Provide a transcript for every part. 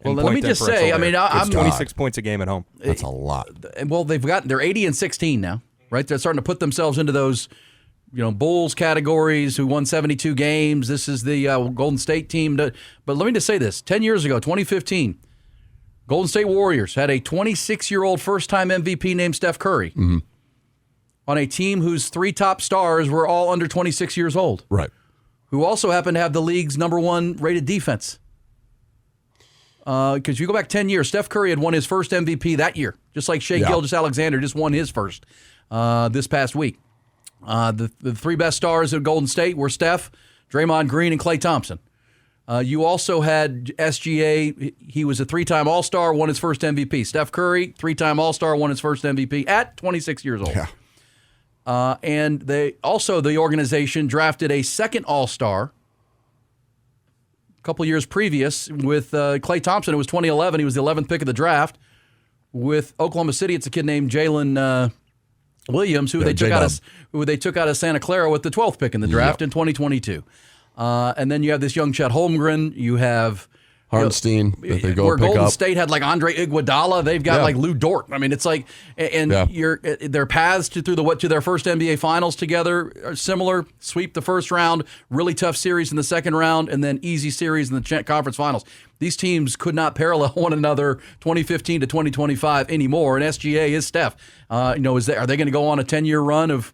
Well, let me just say, I mean, I'm 26 points a game at home. That's a lot. Well, they're 80-16 now, right? They're starting to put themselves into those, Bulls categories who won 72 games. This is the Golden State team. But let me just say this: 10 years ago, 2015, Golden State Warriors had a 26-year-old first-time MVP named Steph Curry on a team whose 3 top stars were all under 26 years old. Right. Who also happened to have the league's number 1 rated defense. Because you go back 10 years, Steph Curry had won his first MVP that year, just like Shai Gilgeous-Alexander just won his first this past week. The 3 best stars of Golden State were Steph, Draymond Green, and Klay Thompson. You also had SGA. He was a 3-time All-Star, won his first MVP. Steph Curry, 3-time All-Star, won his first MVP at 26 years old. Yeah. And the organization drafted a second All-Star couple years previous with Klay Thompson. It was 2011. He was the 11th pick of the draft. With Oklahoma City, it's a kid named Jalen Williams, who they took out of Santa Clara with the 12th pick in the draft in 2022. And then you have this young Chet Holmgren. You have Hartenstein, that they go where pick Golden up. State had like Andre Iguodala, they've got like Lou Dort. I mean, it's like, and their paths to their first NBA Finals together are similar. Sweep the first round, really tough series in the second round, and then easy series in the conference finals. These teams could not parallel one another 2015 to 2025 anymore. And SGA is Steph. Are they going to go on a 10-year run of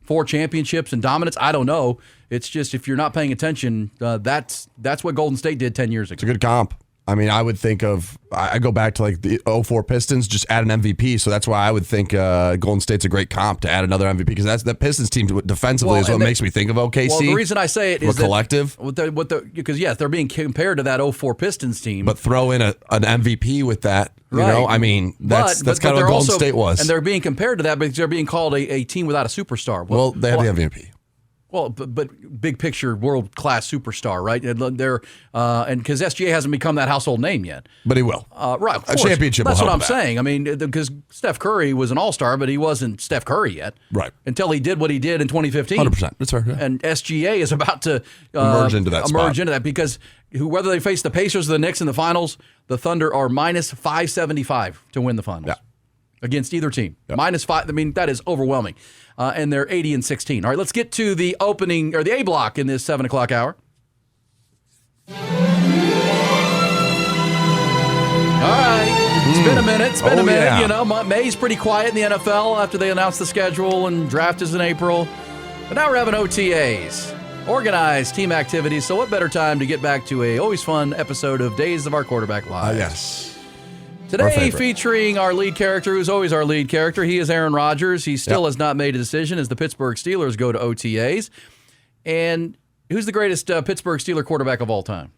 4 championships and dominance? I don't know. It's just, if you're not paying attention, that's what Golden State did 10 years ago. It's a good comp. I mean, I would think I go back to like the 04 Pistons, just add an MVP. So that's why I would think Golden State's a great comp to add another MVP, because that Pistons team defensively is what makes me think of OKC. Well, the reason I say it is collective. Because yes, they're being compared to that 04 Pistons team. But throw in an MVP with that. I mean, that's kind of what Golden State was. And they're being compared to that because they're being called a team without a superstar. Well, they have the MVP. Well, but big picture, world class superstar, right? They're and because SGA hasn't become that household name yet, but he will. Right, of course. A championship. That's what I'm that. saying. I mean, because Steph Curry was an all-star, but he wasn't Steph Curry yet, right? Until he did what he did in 2015. 100%. That's right. Yeah. And SGA is about to emerge into that because whether they face the Pacers or the Knicks in the finals, the Thunder are minus 575 to win the finals. Yeah. Against either team. Minus 5. I mean, that is overwhelming. And they're 80-16. All right, let's get to the opening, or the A block in this 7 o'clock hour. All right. It's been a minute. Yeah. May's pretty quiet in the NFL after they announced the schedule and draft is in April. But now we're having OTAs, organized team activities. So what better time to get back to a always fun episode of Days of Our Quarterback Live? Yes. Today, featuring our lead character, who's always our lead character. He is Aaron Rodgers. He still has not made a decision as the Pittsburgh Steelers go to OTAs. And who's the greatest Pittsburgh Steeler quarterback of all time?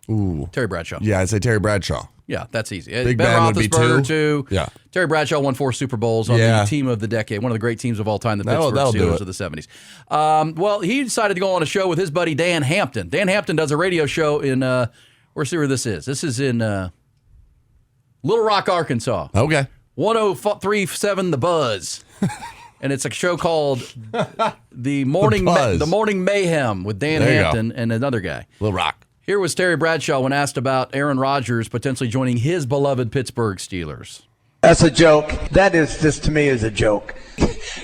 Ooh. Terry Bradshaw. Yeah, I'd say Terry Bradshaw. Yeah, that's easy. Big Ben would be 2. Yeah. Terry Bradshaw won 4 Super Bowls on the team of the decade, one of the great teams of all time, the Pittsburgh Steelers of the 70s. Well, he decided to go on a show with his buddy Dan Hampton. Dan Hampton does a radio show in, see where this is. This is in Little Rock, Arkansas. Okay. 103.7 The Buzz. And it's a show called The Morning Mayhem with Dan Hampton and another guy. Little Rock. Here was Terry Bradshaw when asked about Aaron Rodgers potentially joining his beloved Pittsburgh Steelers. That's a joke. That is just, to me, is a joke.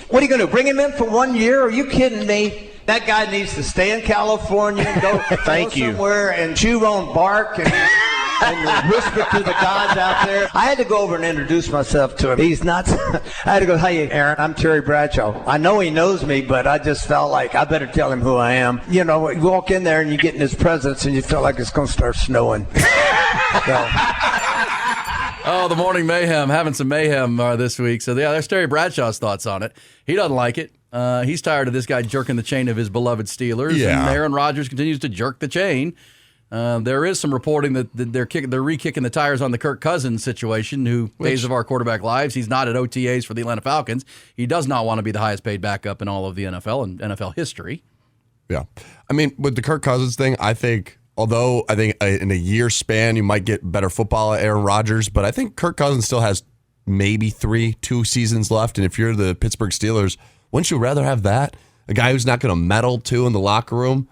What are you going to do, bring him in for 1 year? Are you kidding me? That guy needs to stay in California and go, somewhere and chew on bark and whisper to the gods out there. I had to go over and introduce myself to him. He's nuts. I had to go, hey, Aaron, I'm Terry Bradshaw. I know he knows me, but I just felt like I better tell him who I am. You walk in there and you get in his presence and you feel like it's going to start snowing. Oh, the Morning Mayhem, having some mayhem this week. So, there's Terry Bradshaw's thoughts on it. He doesn't like it. He's tired of this guy jerking the chain of his beloved Steelers. Yeah. And Aaron Rodgers continues to jerk the chain. There is some reporting that they're re-kicking the tires on the Kirk Cousins situation, Days of Our Quarterback Lives. He's not at OTAs for the Atlanta Falcons. He does not want to be the highest paid backup in all of the NFL and NFL history. Yeah. I mean, with the Kirk Cousins thing, I think in a year span, you might get better football at Aaron Rodgers, but I think Kirk Cousins still has maybe 2 seasons left. And if you're the Pittsburgh Steelers, wouldn't you rather have that? A guy who's not going to meddle too in the locker room?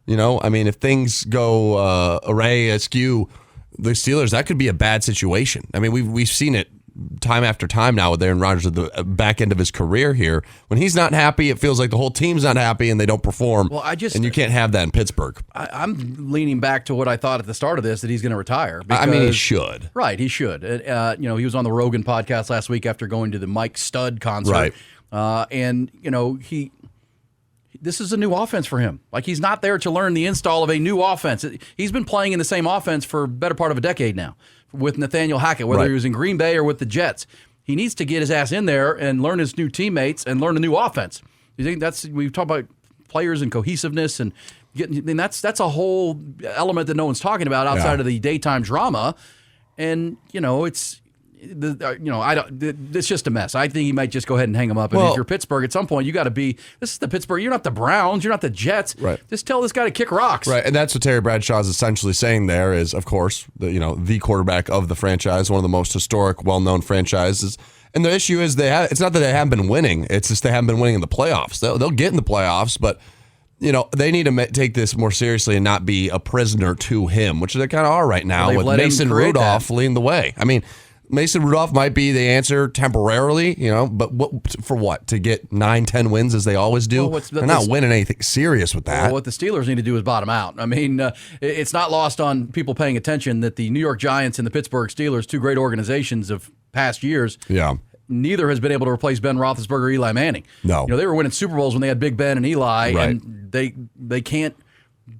I mean, if things go askew the Steelers, that could be a bad situation. I mean, we've seen it time after time now with Aaron Rodgers at the back end of his career here. When he's not happy, it feels like the whole team's not happy and they don't perform. Well, and you can't have that in Pittsburgh. I'm leaning back to what I thought at the start of this, that he's going to retire. I mean, he should. Right, he should. He was on the Rogan podcast last week after going to the Mike Stud concert. Right. This is a new offense for him. Like, he's not there to learn the install of a new offense. He's been playing in the same offense for a better part of a decade now with Nathaniel Hackett, whether he was in Green Bay or with the Jets. He needs to get his ass in there and learn his new teammates and learn a new offense. You think we've talked about players and cohesiveness and that's a whole element that no one's talking about outside of the daytime drama. And it's just a mess. I think he might just go ahead and hang him up. And if you're Pittsburgh, at some point, you got to be. This is the Pittsburgh. You're not the Browns. You're not the Jets. Right. Just tell this guy to kick rocks. Right, and that's what Terry Bradshaw is essentially saying. There is, of course, the quarterback of the franchise, one of the most historic, well-known franchises. And the issue is it's not that they haven't been winning. It's just they haven't been winning in the playoffs. They'll get in the playoffs, but they need to take this more seriously and not be a prisoner to him, which they kind of are right now with Mason Rudolph leading the way. I mean, Mason Rudolph might be the answer temporarily, but for what? To get 9-10 wins as they always do? Well, they're not winning anything serious with that. Well, what the Steelers need to do is bottom out. I mean, it's not lost on people paying attention that the New York Giants and the Pittsburgh Steelers, two great organizations of past years, neither has been able to replace Ben Roethlisberger or Eli Manning. No. They were winning Super Bowls when they had Big Ben and Eli, and they can't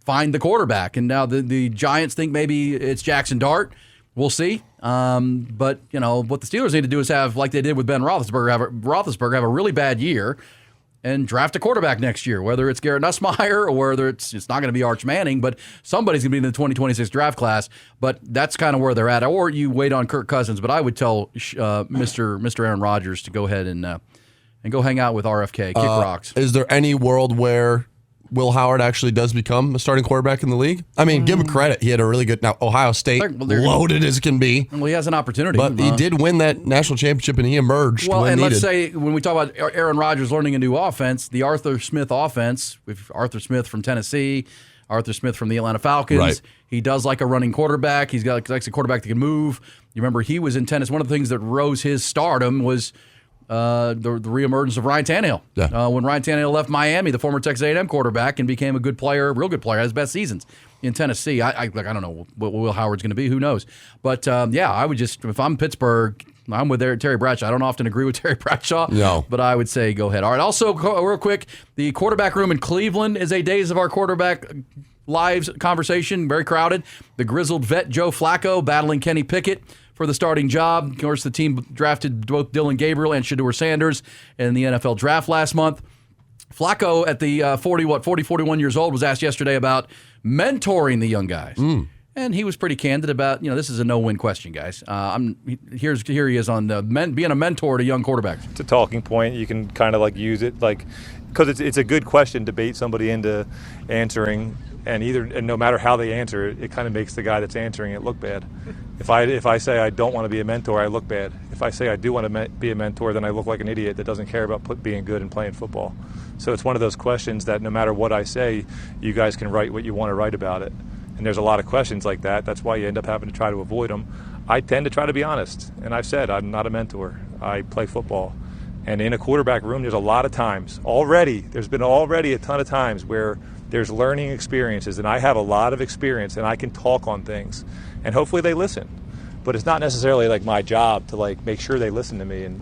find the quarterback. And now the Giants think maybe it's Jackson Dart. We'll see. But, what the Steelers need to do is have, like they did with Ben Roethlisberger, have a really bad year and draft a quarterback next year, whether it's Garrett Nussmeier or whether it's not going to be Arch Manning, but somebody's going to be in the 2026 draft class. But that's kind of where they're at. Or you wait on Kirk Cousins. But I would tell Mr. Aaron Rodgers to go ahead and go hang out with RFK, kick rocks. Is there any world where Will Howard actually does become a starting quarterback in the league? I mean, give him credit. He had a really good. Now, Ohio State, loaded as can be. Well, he has an opportunity. But he did win that national championship, and he emerged when needed. Let's say, when we talk about Aaron Rodgers learning a new offense, the Arthur Smith offense, with Arthur Smith from Tennessee, Arthur Smith from the Atlanta Falcons. Right. He does like a running quarterback. He likes a quarterback that can move. You remember he was in tennis. One of the things that rose his stardom was the reemergence of Ryan Tannehill. Yeah. When Ryan Tannehill left Miami, the former Texas A&M quarterback, and became a good player, real good player, has best seasons in Tennessee. I don't know what Will Howard's going to be. Who knows? But I would just, if I'm Pittsburgh, I'm with Terry Bradshaw. I don't often agree with Terry Bradshaw, but I would say go ahead. All right. Also, real quick, the quarterback room in Cleveland is a Days of Our Quarterback Lives conversation, very crowded. The grizzled vet Joe Flacco battling Kenny Pickett for the starting job. Of course, the team drafted both Dylan Gabriel and Shedeur Sanders in the NFL draft last month. Flacco, at the 41 years old, was asked yesterday about mentoring the young guys. And he was pretty candid about, this is a no-win question, guys. Here he is on being a mentor to young quarterbacks. It's a talking point. You can kind of use it because it's a good question to bait somebody into answering, and no matter how they answer it, it kind of makes the guy that's answering it look bad. If I say I don't want to be a mentor, I look bad. If I say I do want to be a mentor, then I look like an idiot that doesn't care about being good and playing football. So it's one of those questions that no matter what I say, you guys can write what you want to write about it. And there's a lot of questions like that. That's why you end up having to try to avoid them. I tend to try to be honest. And I've said I'm not a mentor. I play football. And in a quarterback room, there's a lot of times there's been a ton of times where there's learning experiences. And I have a lot of experience and I can talk on things. And hopefully they listen. But it's not necessarily my job to make sure they listen to me. And,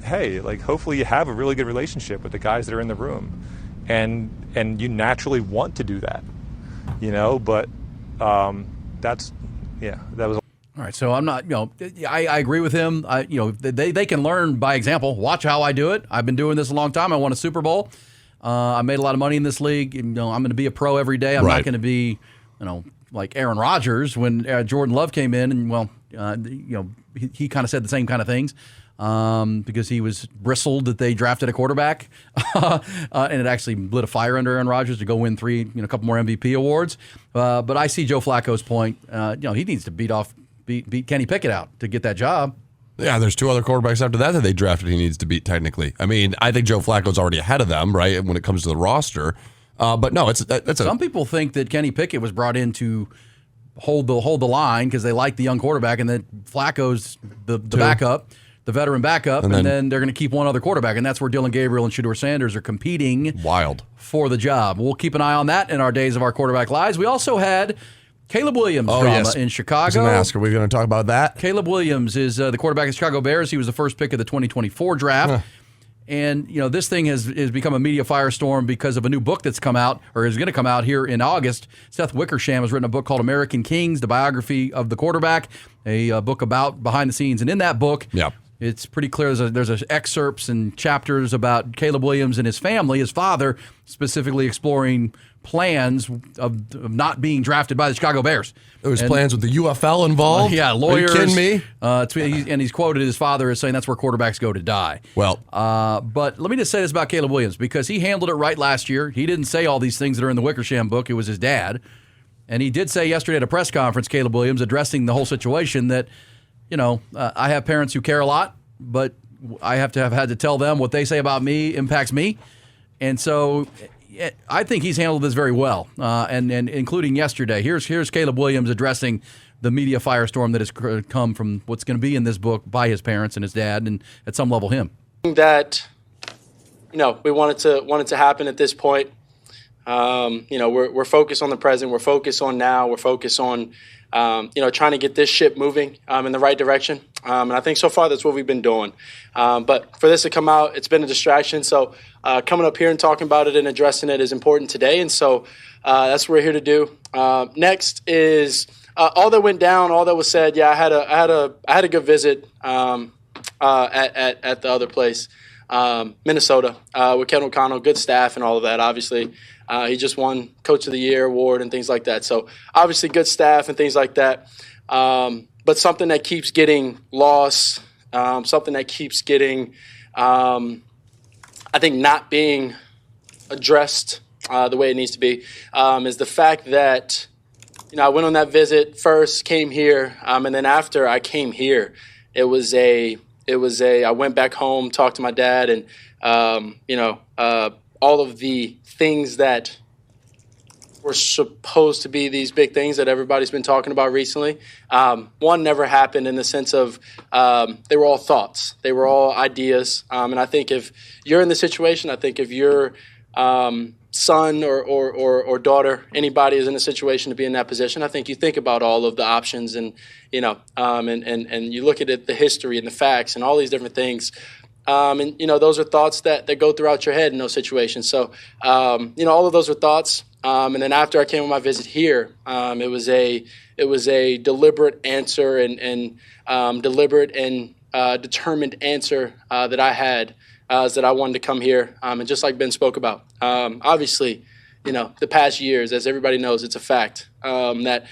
hey, hopefully you have a really good relationship with the guys that are in the room. And you naturally want to do that. But that was. All right, so I'm not, I agree with him. They can learn by example. Watch how I do it. I've been doing this a long time. I won a Super Bowl. I made a lot of money in this league. I'm going to be a pro every day. I'm not going to be, like Aaron Rodgers when Jordan Love came in, and he kind of said the same kind of things. Because he was bristled that they drafted a quarterback, and it actually lit a fire under Aaron Rodgers to go win a couple more MVP awards. But I see Joe Flacco's point. He needs to beat Kenny Pickett out to get that job. Yeah, there's two other quarterbacks after that they drafted he needs to beat technically. I mean, I think Joe Flacco's already ahead of them, right, when it comes to the roster. But no, that's some people think that Kenny Pickett was brought in to hold the line because they like the young quarterback, and then Flacco's the backup, the veteran backup, and then they're going to keep one other quarterback, and that's where Dylan Gabriel and Shedeur Sanders are competing for the job. We'll keep an eye on that in our days of our quarterback lives. We also had Caleb Williams drama in Chicago. I was going to ask, are we going to talk about that? Caleb Williams is the quarterback of the Chicago Bears. He was the first pick of the 2024 draft. And, this thing has become a media firestorm because of a new book that's come out, or is going to come out here in August. Seth Wickersham has written a book called American Kings, the biography of the quarterback, a book about behind the scenes. And in that book, it's pretty clear there's excerpts and chapters about Caleb Williams and his family, his father, specifically exploring plans of not being drafted by the Chicago Bears. There was plans with the UFL involved? Lawyers. Are you kidding me? And he's quoted his father as saying that's where quarterbacks go to die. Well, but let me just say this about Caleb Williams, because he handled it right last year. He didn't say all these things that are in the Wickersham book. It was his dad. And he did say yesterday at a press conference, Caleb Williams, addressing the whole situation, that, I have parents who care a lot, but I have had to tell them what they say about me impacts me. And so I think he's handled this very well, and including yesterday. Here's Caleb Williams addressing the media firestorm that has come from what's going to be in this book by his parents and his dad, and at some level him. That we want it to happen at this point. We're focused on the present. We're focused on now. We're focused on trying to get this ship moving in the right direction. And I think so far that's what we've been doing. But for this to come out, it's been a distraction. So coming up here and talking about it and addressing it is important today. And so that's what we're here to do. Next is all that went down, all that was said. Yeah, I had a good visit at the other place, Minnesota, with Ken O'Connell, good staff and all of that. Obviously, he just won Coach of the Year award and things like that. So obviously good staff and things like that. But something that keeps getting lost, something that keeps getting, I think, not being addressed the way it needs to be, is the fact that, I went on that visit first, came here, and then after I came here, I went back home, talked to my dad, and, all of the things that were supposed to be these big things that everybody's been talking about recently. One never happened in the sense of they were all thoughts. They were all ideas. And I think if you're in the situation, I think if your son or daughter, anybody is in a situation to be in that position, I think you think about all of the options and, and you look at it, the history and the facts and all these different things. Those are thoughts that go throughout your head in those situations. So, all of those were thoughts. And then after I came on my visit here, it was a deliberate answer and deliberate and determined answer that I had, is that I wanted to come here. And just like Ben spoke about, obviously, the past years, as everybody knows, it's a fact that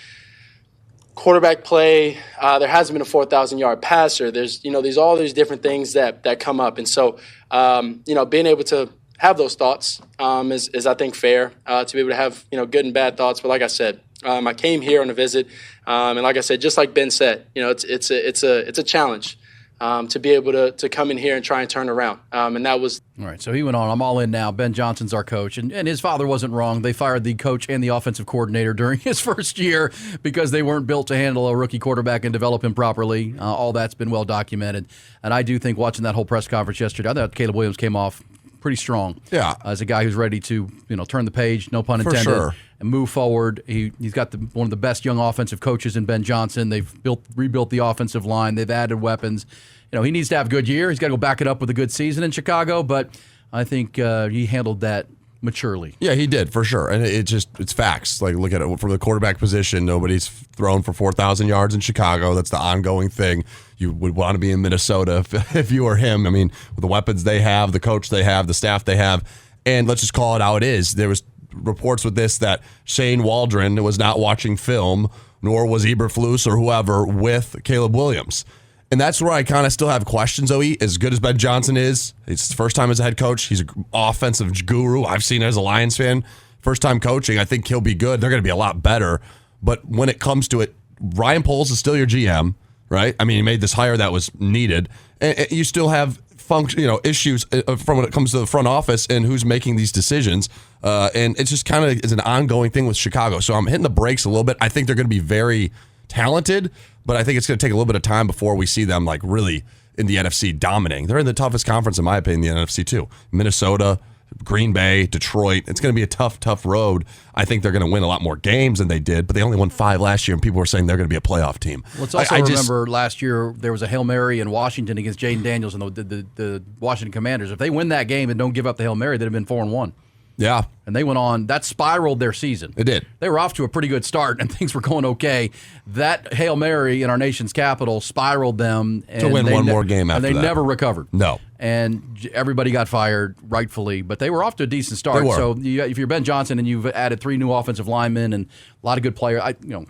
quarterback play, there hasn't been a 4,000-yard passer. There's, all these different things that come up. And so, being able to have those thoughts is I think, fair to be able to have, good and bad thoughts. But like I said, I came here on a visit. And like I said, just like Ben said, it's a challenge to be able to come in here and try and turn around. And that was. All right. So he went on. I'm all in now. Ben Johnson's our coach. And his father wasn't wrong. They fired the coach and the offensive coordinator during his first year because they weren't built to handle a rookie quarterback and develop him properly. All that's been well documented. And I do think watching that whole press conference yesterday, I thought Caleb Williams came off pretty strong. Yeah. As a guy who's ready to, turn the page, no pun intended, and move forward. He's got one of the best young offensive coaches in Ben Johnson. They've rebuilt the offensive line. They've added weapons. He needs to have a good year. He's got to go back it up with a good season in Chicago, but I think he handled that maturely. Yeah, he did, for sure. And it's facts. Like, look at it from the quarterback position. Nobody's thrown for 4,000 yards in Chicago. That's the ongoing thing. You would want to be in Minnesota if you were him. I mean, with the weapons they have, the coach they have, the staff they have. And let's just call it how it is. There was reports with this that Shane Waldron was not watching film, nor was Eberflus or whoever with Caleb Williams. And that's where I kind of still have questions, OE. As good as Ben Johnson is, it's his first time as a head coach. He's an offensive guru. I've seen it as a Lions fan. First time coaching, I think he'll be good. They're going to be a lot better. But when it comes to it, Ryan Poles is still your GM, right? I mean, he made this hire that was needed. And you still have function, issues from when it comes to the front office and who's making these decisions. And it's just kind of is an ongoing thing with Chicago. So I'm hitting the brakes a little bit. I think they're going to be very talented, but I think it's going to take a little bit of time before we see them like really in the NFC dominating. They're in the toughest conference, in my opinion, the NFC too. Minnesota, Green Bay, Detroit. It's going to be a tough road. I think they're going to win a lot more games than they did, but they only won 5 last year, and people were saying they're going to be a playoff team. Let's also remember last year there was a Hail Mary in Washington against Jaden Daniels and the Washington Commanders. If they win that game and don't give up the Hail Mary, they'd have been 4-1. Yeah. And they went on. That spiraled their season. It did. They were off to a pretty good start, and things were going okay. That Hail Mary in our nation's capital spiraled them. And to win one more game after that. And they never recovered. No. And everybody got fired, rightfully. But they were off to a decent start. They were. So if you're Ben Johnson and you've added 3 new offensive linemen and a lot of good players,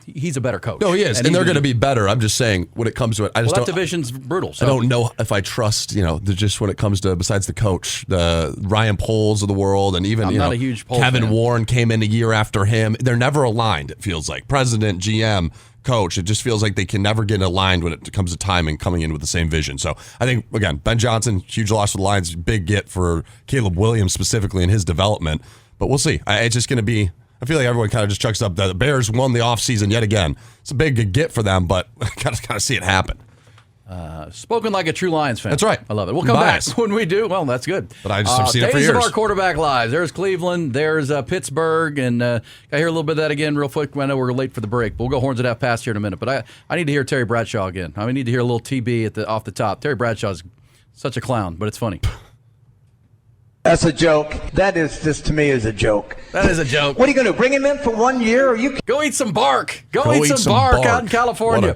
he's a better coach. No, he is. And they're going to be better. I'm just saying when it comes to it. That division's brutal. So. I don't know if I trust, just when it comes to, besides the coach, the Ryan Poles of the world, and even, I'm not a huge Poles Kevin fan. Warren came in a year after him. They're never aligned, it feels like. President, GM, coach. It just feels like they can never get aligned when it comes to timing, coming in with the same vision. So I think, again, Ben Johnson, huge loss for the Lions, big get for Caleb Williams specifically in his development. But we'll see. It's just going to be, I feel like everyone kind of just chucks up. The Bears won the offseason yet again. It's a big get for them, but kind of see it happen. Spoken like a true Lions fan. That's right. I love it. We'll come back when we do. Well, that's good. But I've seen it for years. Days of our quarterback lives. There's Cleveland. There's Pittsburgh. And I hear a little bit of that again real quick. I know we're late for the break. But we'll go horns at half past here in a minute. But I need to hear Terry Bradshaw again. I need to hear a little TB off the top. Terry Bradshaw's such a clown, but it's funny. That's a joke. That is just, to me, is a joke. That is a joke. What are you going to do? Bring him in for 1 year? Or you go eat some bark. Go eat some bark out in California.